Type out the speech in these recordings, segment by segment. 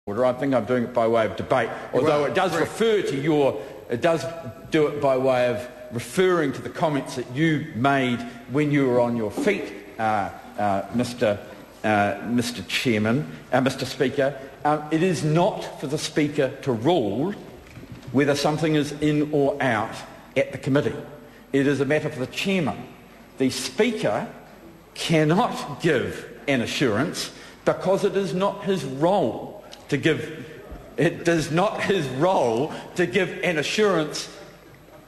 I think I'm doing it by way of debate, although it does refer to it does do it by way of referring to the comments that you made when you were on your feet, Mr. Speaker. It is not for the Speaker to rule whether something is in or out at the committee. It is a matter for the Chairman. The Speaker cannot give an assurance because it is not his role to give. It is not his role to give an assurance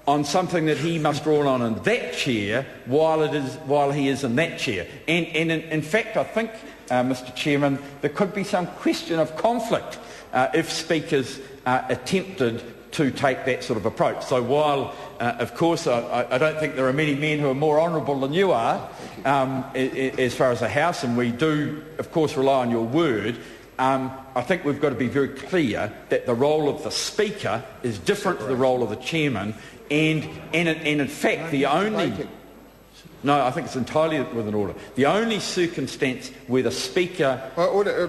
on something that he must rule on in that chair while he is in that chair. And in fact, I think, Mr. Chairman, there could be some question of conflict if speakers attempted to take that sort of approach. So while, of course, I don't think there are many men who are more honourable than you are as far as the House, and we do, of course, rely on your word, I think we've got to be very clear that the role of the Speaker is different to the role of the Chairman, and in fact the only... No, I think it's entirely within order. The only circumstance where the Speaker...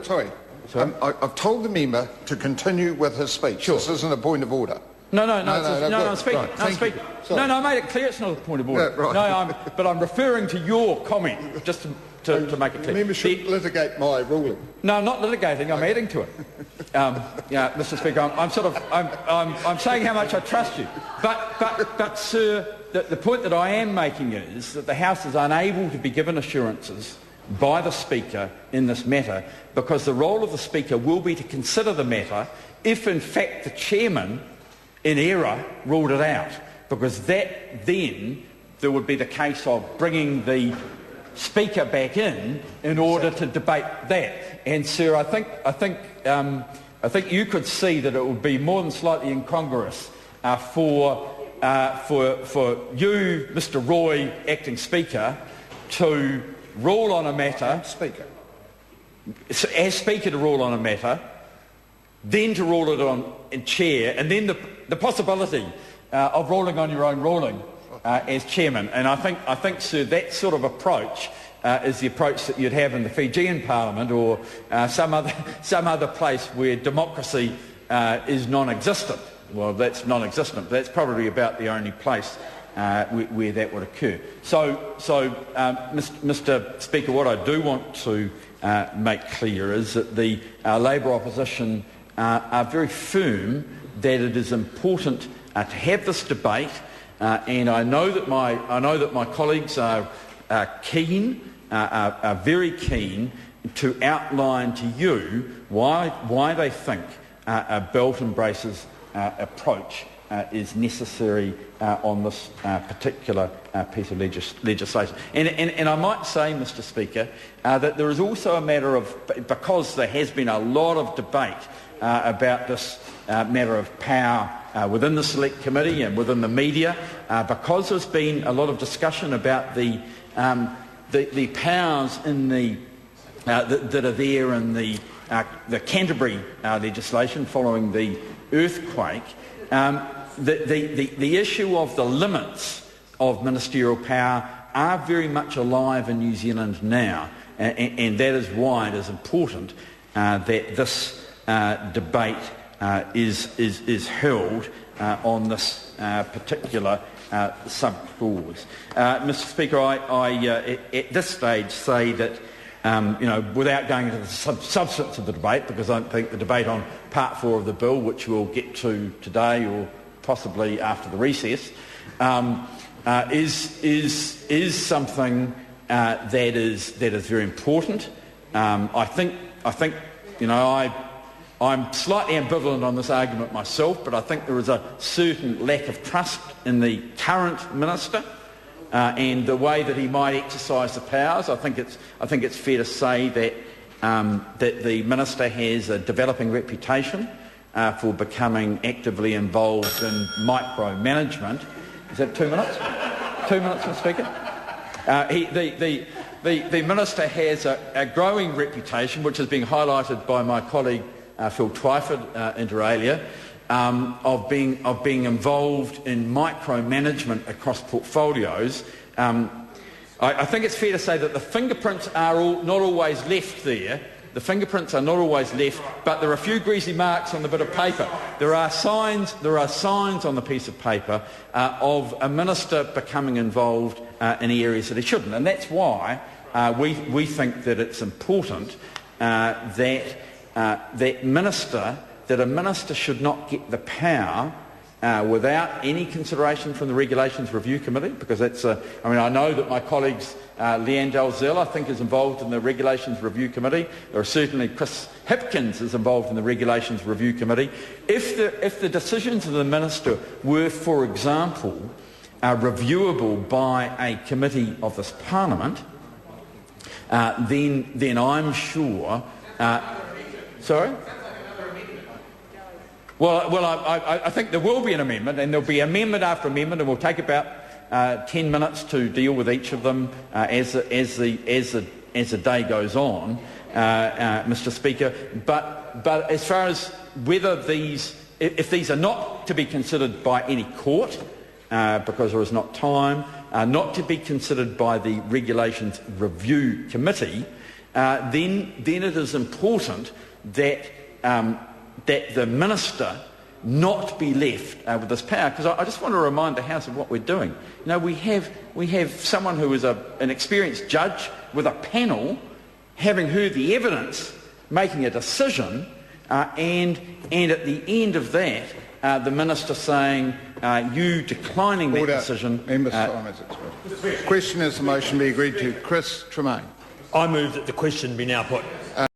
Sorry. I've told the member to continue with his speech. Sure. This isn't a point of order. No, I'm speaking. Right, I'm speaking. No, I made it clear it's not a point of order. Right. No, but I'm referring to your comment, just to make it clear. The member should litigate my ruling. No, I'm not litigating. I'm adding to it. Mr. Speaker, I'm saying how much I trust you. But sir, the point that I am making is that the House is unable to be given assurances by the Speaker in this matter, because the role of the Speaker will be to consider the matter if, in fact, the Chairman, in error, ruled it out, because then there would be the case of bringing the Speaker back in order to debate that. And, sir, I think you could see that it would be more than slightly incongruous for you, Mr. Roy, acting Speaker, to rule on a matter, as Speaker to rule on a matter, then to rule it on in Chair, and then the possibility of ruling on your own ruling as Chairman. And I think, sir, that sort of approach is the approach that you'd have in the Fijian Parliament or some other place where democracy is non-existent. Well, that's non-existent, but that's probably about the only place where that would occur. So, Mr. Speaker, what I do want to make clear is that the Labour opposition are very firm that it is important to have this debate, and I know that my colleagues are keen, are very keen to outline to you why they think a belt and braces approach is necessary on this particular piece of legislation. And I might say, Mr. Speaker, that there is also a matter of, because there has been a lot of debate about this matter of power within the Select Committee and within the media, because there's been a lot of discussion about the powers in that are there in the Canterbury legislation following the earthquake. The issue of the limits of ministerial power are very much alive in New Zealand now, and that is why it is important that this debate is held on this particular sub-clause. Mr. Speaker, I at this stage say that, without going into the substance of the debate, because I don't think the debate on Part 4 of the bill, which we'll get to today or possibly after the recess, is something that is very important. I think I'm slightly ambivalent on this argument myself, but I think there is a certain lack of trust in the current minister and the way that he might exercise the powers. I think it's fair to say that that the minister has a developing reputation for becoming actively involved in micromanagement. Is that 2 minutes? 2 minutes, Mr. Speaker. The minister has a growing reputation, which is being highlighted by my colleague Phil Twyford inter alia, of being involved in micromanagement across portfolios. I think it's fair to say that the fingerprints are not always left there The fingerprints are not always left, but there are a few greasy marks on the bit of paper. There are signs on the piece of paper of a minister becoming involved in areas that he shouldn't, and that's why we think that it's important that a minister should not get the power without any consideration from the Regulations Review Committee, because that's I know that my colleagues Leanne Dalzell, I think, is involved in the Regulations Review Committee. There are certainly Chris Hipkins is involved in the Regulations Review Committee. If the decisions of the minister were, for example, reviewable by a committee of this Parliament, then I'm sure. Sorry. Well, I think there will be an amendment, and there'll be amendment after amendment, and we'll take about 10 minutes to deal with each of them as the day goes on, Mr. Speaker. But as far as whether if these are not to be considered by any court, because there is not time, not to be considered by the Regulations Review Committee, then it is important that the minister not be left with this power, because I just want to remind the House of what we're doing. You know, we have someone who is an experienced judge with a panel, having heard the evidence, making a decision, and at the end of that, the minister saying, you declining that decision. Member time is expired. Question is the motion be agreed to. Chris Tremaine. I move that the question be now put.